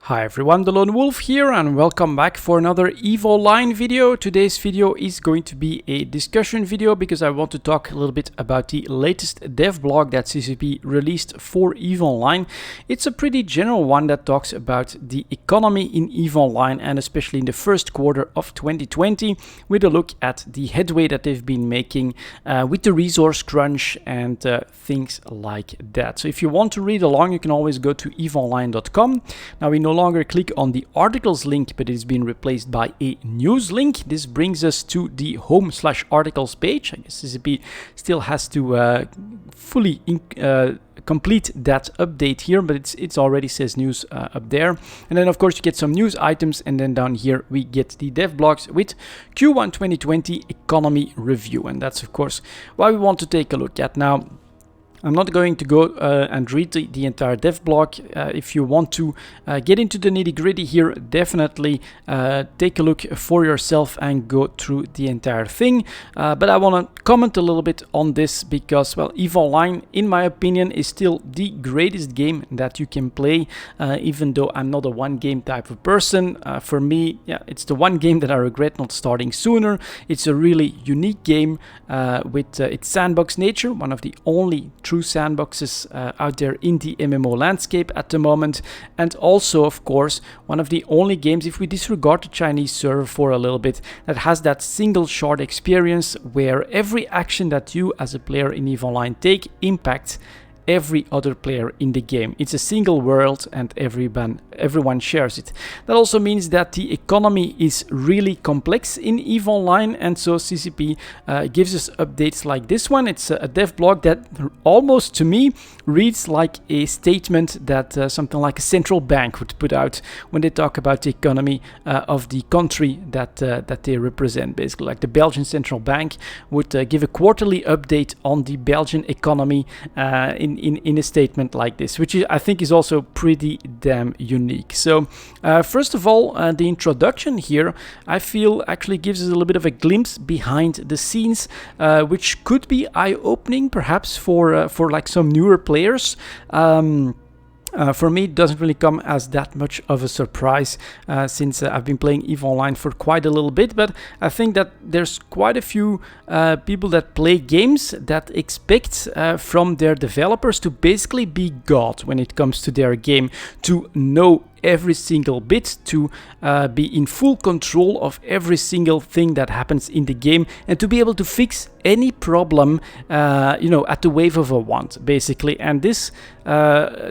Hi everyone, delonewolf here and welcome back for another EVE Online video. Today's video is going to be a discussion video because I want to talk a little bit about the latest dev blog that CCP released for EVE Online. It's a pretty general one that talks about the economy in EVE Online and especially in the first quarter of 2020 with a look at the headway that they've been making with the resource crunch and things like that. So if you want to read along, you can always go to eveonline.com. Now we no longer click on the articles link, but it's been replaced by a news link. This brings us to the home/articles page. I guess CCP still has to fully complete that update here, but it's already says news up there. And then of course you get some news items, and then down here we get the dev blogs with Q1 2020 economy review, and that's of course what we want to take a look at now. I'm not going to go and read the entire dev blog. If you want to get into the nitty-gritty here, definitely take a look for yourself and go through the entire thing. But I want to comment a little bit on this because, well, EVE Online, in my opinion, is still the greatest game that you can play, even though I'm not a one-game type of person. For me, yeah, it's the one game that I regret not starting sooner. It's a really unique game with its sandbox nature, one of the only true sandboxes out there in the MMO landscape at the moment, and also of course one of the only games, if we disregard the Chinese server for a little bit, that has that single shard experience where every action that you as a player in EVE Online take impacts every other player in the game. It's a single world and everyone shares it. That also means that the economy is really complex in EVE Online, and so CCP gives us updates like this one. It's a dev blog that almost to me reads like a statement that something like a central bank would put out when they talk about the economy of the country that they represent. Basically, like the Belgian central bank would give a quarterly update on the Belgian economy in a statement like this, which I think is also pretty damn unique. So first of all, the introduction here, I feel actually gives us a little bit of a glimpse behind the scenes, which could be eye-opening perhaps for like some newer players. For me, it doesn't really come as that much of a surprise since I've been playing EVE Online for quite a little bit, but I think that there's quite a few people that play games that expect from their developers to basically be God when it comes to their game, to know every single bit, to be in full control of every single thing that happens in the game, and to be able to fix any problem, you know, at the wave of a wand, basically. And this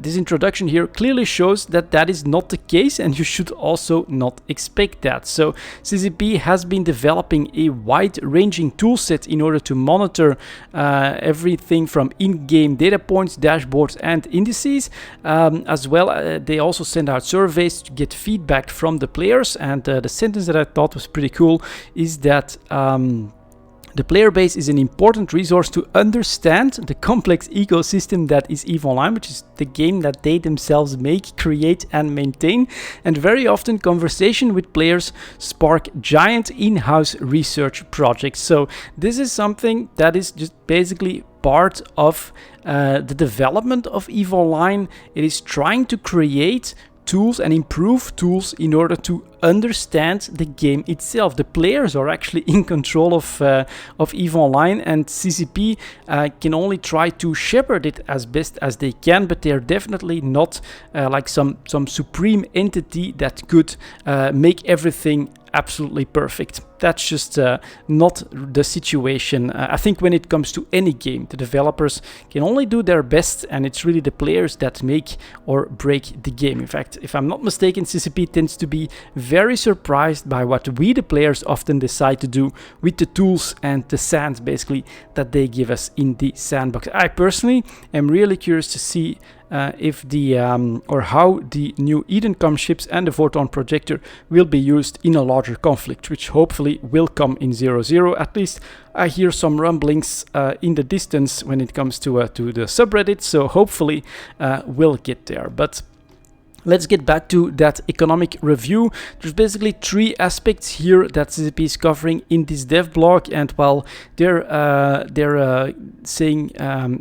introduction here clearly shows that that is not the case, and you should also not expect that. So CCP has been developing a wide-ranging toolset in order to monitor everything from in-game data points, dashboards, and indices. As well, they also send out surveys to get feedback from the players, and the sentence that I thought was pretty cool is that the player base is an important resource to understand the complex ecosystem that is EVE Online, which is the game that they themselves make, create, and maintain. And very often conversation with players spark giant in-house research projects. So this is something that is just basically part of the development of EVE Online. It is trying to create tools and improve tools in order to understand the game itself. The players are actually in control of EVE Online, and CCP can only try to shepherd it as best as they can, but they're definitely not like some supreme entity that could make everything absolutely perfect. That's just not the situation. I think when it comes to any game, the developers can only do their best, and it's really the players that make or break the game. In fact, if I'm not mistaken, CCP tends to be very surprised by what we, the players, often decide to do with the tools and the sands, basically, that they give us in the sandbox. I personally am really curious to see if the or how the new Edencom ships and the Photon projector will be used in a larger conflict, which hopefully will come in 0.0. At least I hear some rumblings in the distance when it comes to the subreddit, so hopefully we'll get there. But let's get back to that economic review. There's basically three aspects here that CCP is covering in this dev blog, and while they're saying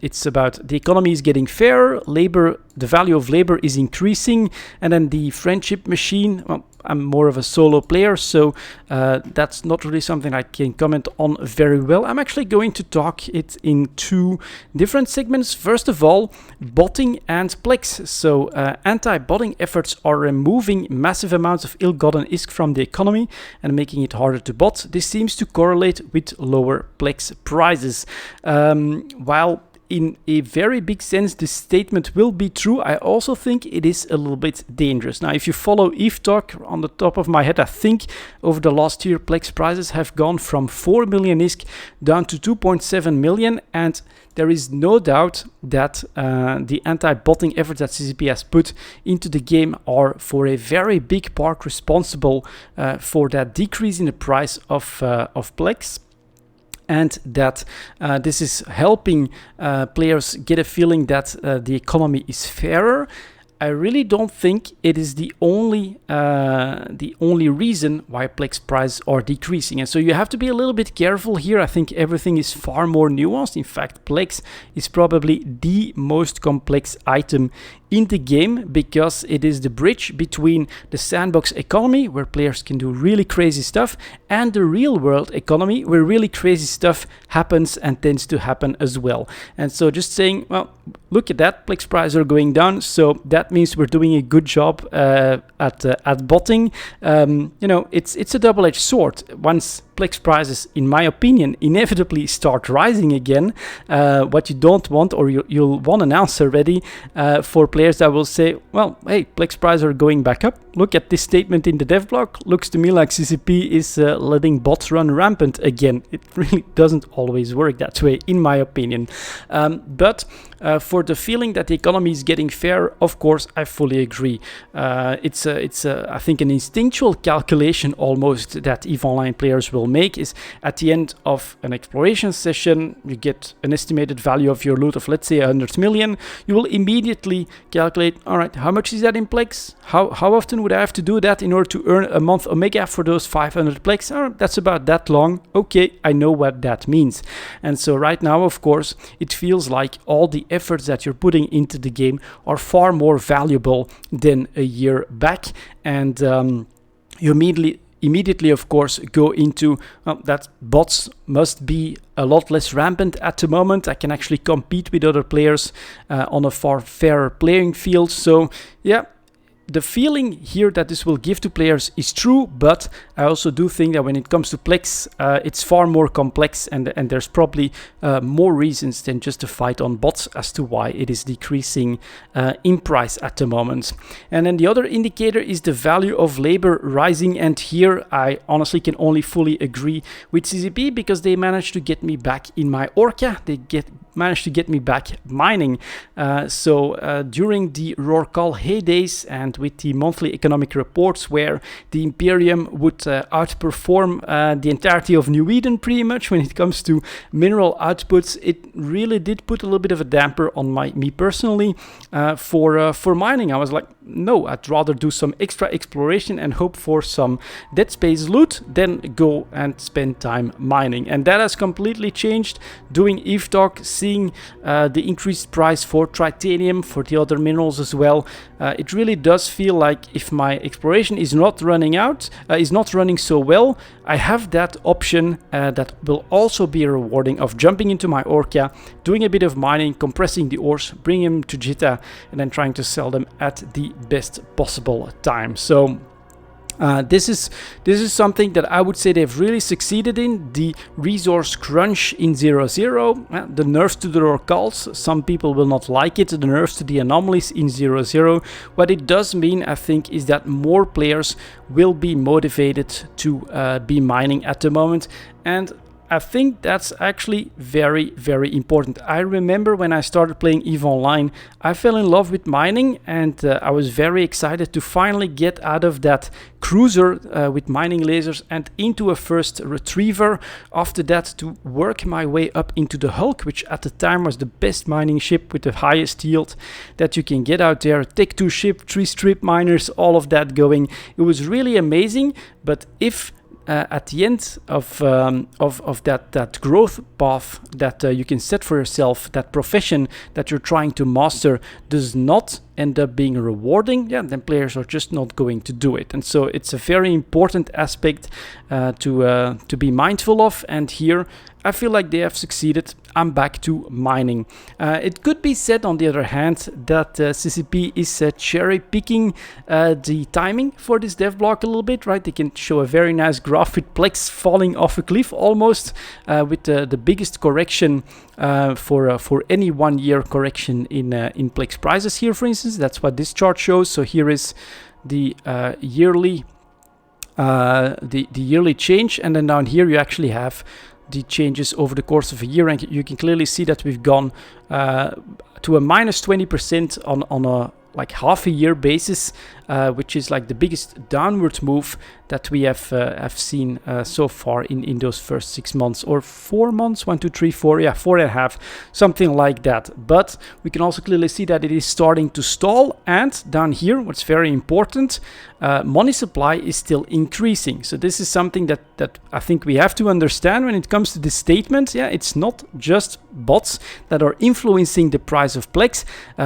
it's about the economy is getting fairer, labor the value of labor is increasing. And then the friendship machine, well, I'm more of a solo player, so that's not really something I can comment on very well. I'm actually going to talk it in two different segments. First of all, botting and plex. So anti-botting efforts are removing massive amounts of ill-gotten ISK from the economy and making it harder to bot. This seems to correlate with lower plex prices. While in a very big sense this statement will be true, I also think it is a little bit dangerous. Now, if you follow ETH Talk, on the top of my head, I think over the last year plex prices have gone from 4 million ISK down to 2.7 million, and there is no doubt that the anti-botting efforts that CCP has put into the game are for a very big part responsible for that decrease in the price of plex. And that this is helping players get a feeling that the economy is fairer. I really don't think it is the only reason why plex prices are decreasing. And so you have to be a little bit careful here. I think everything is far more nuanced. In fact, plex is probably the most complex item in the game because it is the bridge between the sandbox economy, where players can do really crazy stuff, and the real world economy, where really crazy stuff happens and tends to happen as well. And so just saying, well, look at that, plex prices are going down, so that means we're doing a good job at botting. You know, it's a double-edged sword. Once plex prices, in my opinion, inevitably start rising again, what you don't want, or you'll want an answer ready for players that will say, well, hey, plex prices are going back up. Look at this statement in the dev blog. Looks to me like CCP is letting bots run rampant again. It really doesn't always work that way, in my opinion. But for the feeling that the economy is getting fair, of course, I fully agree. It's I think an instinctual calculation almost that EVE Online players will make is at the end of an exploration session, you get an estimated value of your loot of, let's say, 100 million. You will immediately calculate, all right, how much is that in plex? How often would I have to do that in order to earn a month Omega for those 500 plex? Oh, that's about that long. Okay, I know what that means. And so right now, of course, it feels like all the efforts that you're putting into the game are far more valuable than a year back. And you immediately, of course, go into that bots must be a lot less rampant at the moment. I can actually compete with other players on a far fairer playing field. So yeah, the feeling here that this will give to players is true, but I also do think that when it comes to plex, it's far more complex, and there's probably more reasons than just a fight on bots as to why it is decreasing in price at the moment. And then the other indicator is the value of labor rising, and here I honestly can only fully agree with CCP because they managed to get me back in my Orca. They managed to get me back mining. So during the Rorcal heydays and with the monthly economic reports where the Imperium would outperform the entirety of New Eden pretty much when it comes to mineral outputs, it really did put a little bit of a damper on me personally for mining. I was like, no, I'd rather do some extra exploration and hope for some Dead Space loot than go and spend time mining. And that has completely changed. Doing EVE Talk, seeing the increased price for titanium, for the other minerals as well, it really does feel like if my exploration is not running so well, I have that option that will also be rewarding of jumping into my Orca, doing a bit of mining, compressing the ores, bringing them to Jitta, and then trying to sell them at the best possible time. So this is something that I would say they've really succeeded in. The resource crunch in 0.0, the nerfs to the Rorcals, some people will not like it, the nerfs to the anomalies in 0.0. What it does mean, I think, is that more players will be motivated to be mining at the moment, and I think that's actually very, very important. I remember when I started playing EVE Online, I fell in love with mining, and I was very excited to finally get out of that cruiser with mining lasers and into a first retriever. After that, to work my way up into the Hulk, which at the time was the best mining ship with the highest yield that you can get out there. Tech 2 ship, 3 strip miners, all of that going. It was really amazing, but if at the end of that growth path that you can set for yourself, that profession that you're trying to master does not end up being rewarding, yeah, then players are just not going to do it. And so it's a very important aspect to be mindful of. And here I feel like they have succeeded. I'm back to mining. It could be said, on the other hand, that CCP is cherry picking the timing for this dev block a little bit, right? They can show a very nice graph with Plex falling off a cliff almost, with the biggest correction for any 1 year correction in Plex prices here, for instance. That's what this chart shows. So here is the yearly change, and then down here you actually have the changes over the course of a year, and you can clearly see that we've gone to a minus 20% on a like half a year basis, which is like the biggest downward move that we have seen so far in those first 6 months or 4 months. 1, 2, 3, 4, yeah, 4.5, something like that. But we can also clearly see that it is starting to stall, and down here, what's very important, money supply is still increasing. So this is something that I think we have to understand when it comes to this statement. Yeah, it's not just bots that are influencing the price of Plex,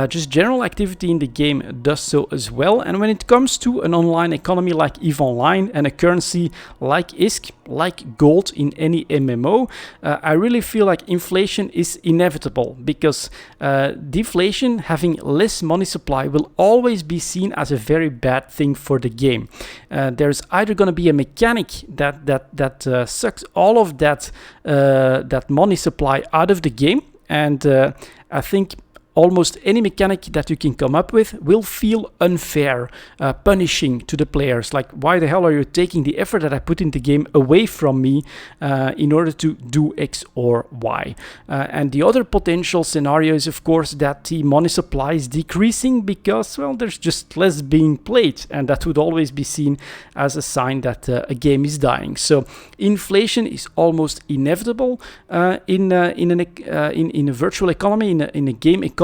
just general activity in the game does so as well. And when it comes to an online economy like EVE Online and a currency like ISK, like gold in any MMO, I really feel like inflation is inevitable, because deflation, having less money supply, will always be seen as a very bad thing for the game. There's either going to be a mechanic that sucks all of that money supply out of the game, and I think almost any mechanic that you can come up with will feel unfair, punishing to the players. Like, why the hell are you taking the effort that I put in the game away from me in order to do X or Y? And the other potential scenario is, of course, that the money supply is decreasing because, well, there's just less being played, and that would always be seen as a sign that a game is dying. So inflation is almost inevitable in a virtual economy, in a game economy.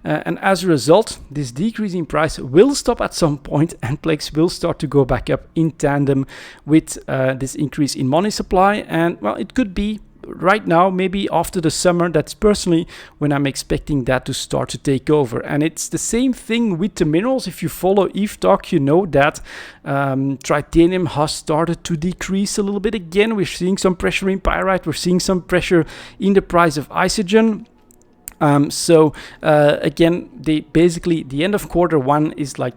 And as a result, this decrease in price will stop at some point, and Plex will start to go back up in tandem with this increase in money supply. And well, it could be right now, maybe after the summer. That's personally when I'm expecting that to start to take over. And it's the same thing with the minerals. If you follow EVE Talk, you know that titanium has started to decrease a little bit again. We're seeing some pressure in pyrite, we're seeing some pressure in the price of isogen. Again, basically the end of Q1 is like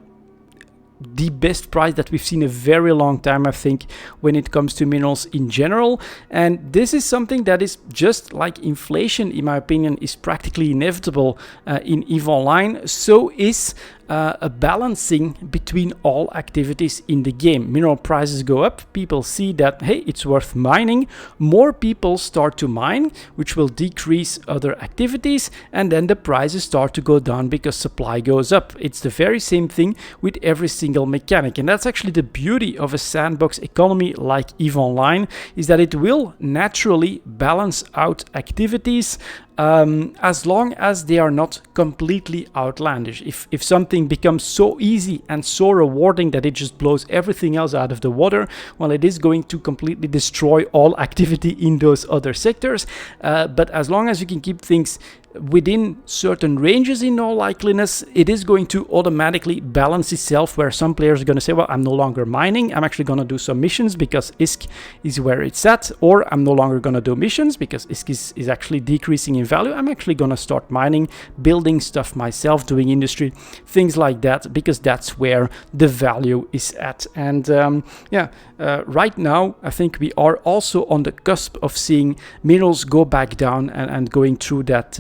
the best price that we've seen a very long time, I think, when it comes to minerals in general. And this is something that is just like inflation, in my opinion, is practically inevitable in EVE Online. So is a balancing between all activities in the game. Mineral prices go up, people see that, hey, it's worth mining, more people start to mine, which will decrease other activities, and then the prices start to go down because supply goes up. It's the very same thing with every single mechanic, and that's actually the beauty of a sandbox economy like EVE Online, is that it will naturally balance out activities as long as they are not completely outlandish. If something becomes so easy and so rewarding that it just blows everything else out of the water, well, it is going to completely destroy all activity in those other sectors. But as long as you can keep things within certain ranges, in all likeliness, it is going to automatically balance itself, where some players are going to say, well, I'm no longer mining, I'm actually going to do some missions because ISK is where it's at, or I'm no longer going to do missions because ISK is actually decreasing in value. I'm actually going to start mining, building stuff myself, doing industry, things like that, because that's where the value is at. And right now, I think we are also on the cusp of seeing minerals go back down and going through that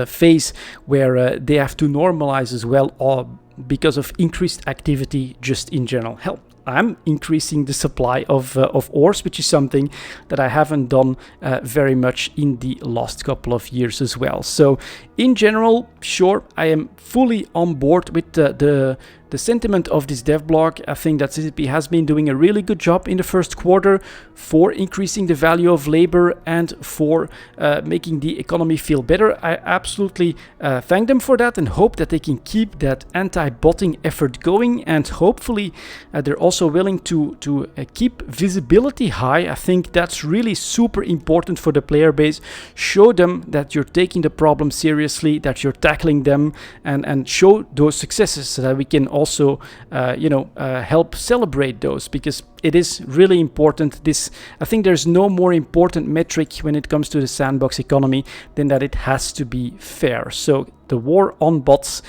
phase where they have to normalize as well, because of increased activity just in general. Hell, I'm increasing the supply of ores, which is something that I haven't done very much in the last couple of years as well. So in general, sure, I am fully on board with the sentiment of this dev blog. I think that CCP has been doing a really good job in the first quarter for increasing the value of labor and for making the economy feel better. I absolutely thank them for that and hope that they can keep that anti-botting effort going, and hopefully they're also willing to keep visibility high. I think that's really super important for the player base. Show them that you're taking the problem seriously, seriously, that you're tackling them, and show those successes so that we can also help celebrate those, because it is really important. I think there's no more important metric when it comes to the sandbox economy than that it has to be fair. So the war on bots,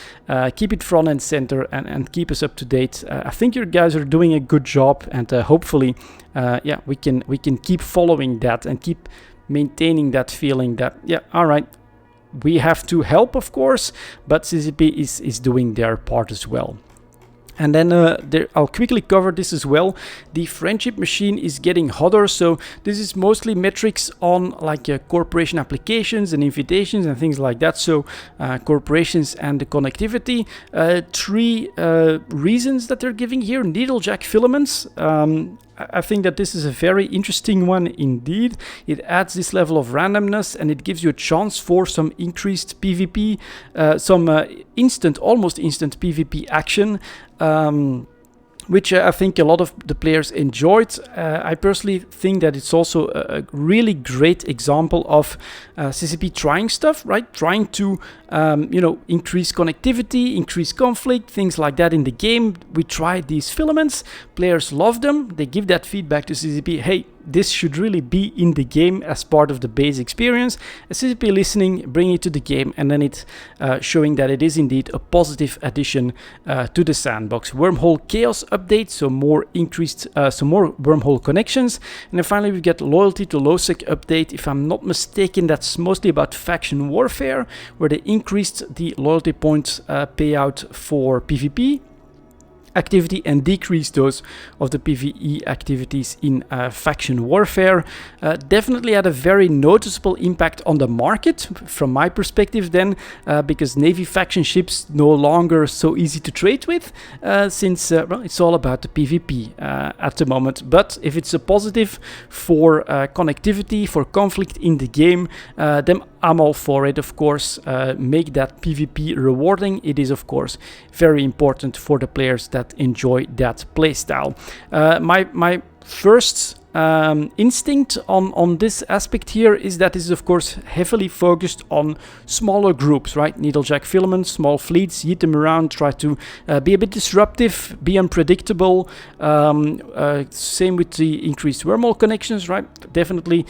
keep it front and center, and keep us up to date. I think you guys are doing a good job, and hopefully we can keep following that and keep maintaining that feeling that, yeah, all right, we have to help, of course, but CCP is doing their part as well. And then I'll quickly cover this as well. The friendship machine is getting hotter. So this is mostly metrics on like corporation applications and invitations and things like that. So corporations and the connectivity. 3 reasons that they're giving here. Needlejack filaments. I think that this is a very interesting one indeed. It adds this level of randomness, and it gives you a chance for some increased PvP, some almost instant PvP action, which I think a lot of the players enjoyed. I personally think that it's also a really great example of CCP trying stuff, right? Trying to, increase connectivity, increase conflict, things like that in the game. We tried these filaments. Players love them. They give that feedback to CCP. Hey, this should really be in the game as part of the base experience. CCP listening, bringing it to the game, and then it showing that it is indeed a positive addition to the sandbox. Wormhole chaos update, so more increased, some more wormhole connections. And then finally we get loyalty to lowsec update. If I'm not mistaken, that's mostly about faction warfare, where they increased the loyalty points payout for PvP activity and decrease those of the PvE activities in faction warfare. Definitely had a very noticeable impact on the market from my perspective then, because Navy faction ships no longer so easy to trade with, since well, it's all about the PvP at the moment. But if it's a positive for connectivity, for conflict in the game, then I'm all for it, of course. Make that PvP rewarding. It is, of course, very important for the players that enjoy that playstyle. My first instinct on this aspect here is that this is, of course, heavily focused on smaller groups, right? Needlejack filaments, small fleets, yeet them around, try to be a bit disruptive, be unpredictable. Same with the increased wormhole connections, right? Definitely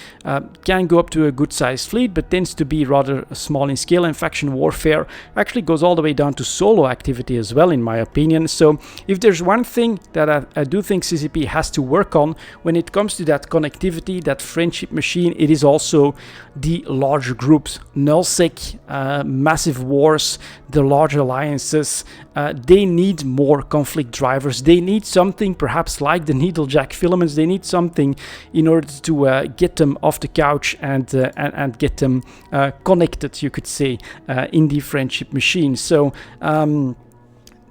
can go up to a good sized fleet, but tends to be rather small in scale. And faction warfare actually goes all the way down to solo activity as well, in my opinion. So if there's one thing that I do think CCP has to work on when it comes to that connectivity, that friendship machine, it is also the larger groups. Nullsec, massive wars, the large alliances, they need more conflict drivers. They need something perhaps like the needlejack filaments. They need something in order to get them off the couch and get them connected, you could say, in the friendship machine. So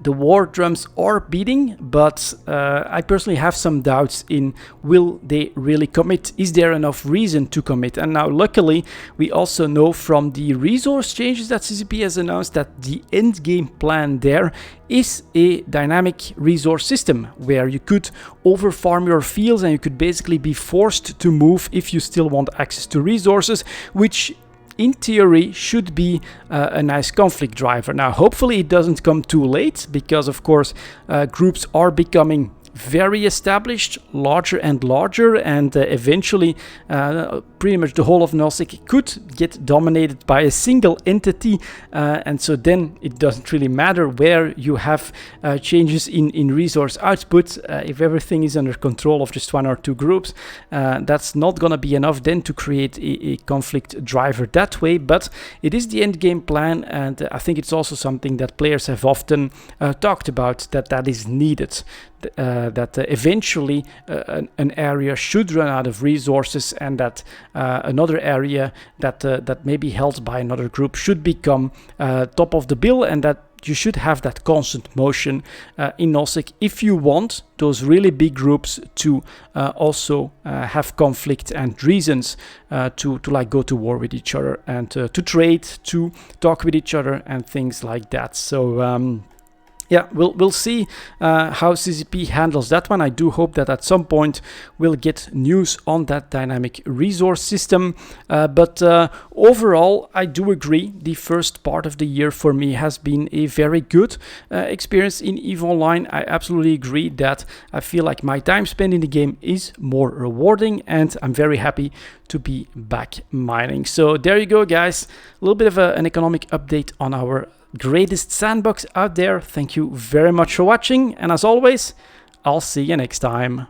the war drums are beating, but I personally have some doubts in will they really commit? Is there enough reason to commit? And now luckily we also know from the resource changes that CCP has announced that the end game plan there is a dynamic resource system where you could overfarm your fields and you could basically be forced to move if you still want access to resources, which in theory should be a nice conflict driver. Now hopefully it doesn't come too late, because of course groups are becoming very established, larger and larger, and eventually pretty much the whole of Nullsec could get dominated by a single entity, and so then it doesn't really matter where you have changes in resource output. If everything is under control of just one or two groups, that's not gonna be enough then to create a conflict driver that way. But it is the end game plan, and I think it's also something that players have often talked about, that is needed. That eventually an area should run out of resources, and that another area that may be held by another group should become top of the bill, and that you should have that constant motion in Nullsec if you want those really big groups to also have conflict and reasons to like go to war with each other, and to trade, to talk with each other and things like that. So yeah, we'll see how CCP handles that one. I do hope that at some point we'll get news on that dynamic resource system. But overall, I do agree. The first part of the year for me has been a very good experience in EVE Online. I absolutely agree that I feel like my time spent in the game is more rewarding, and I'm very happy to be back mining. So there you go, guys. A little bit of an economic update on our greatest sandbox out there. Thank you very much for watching, and as always, I'll see you next time.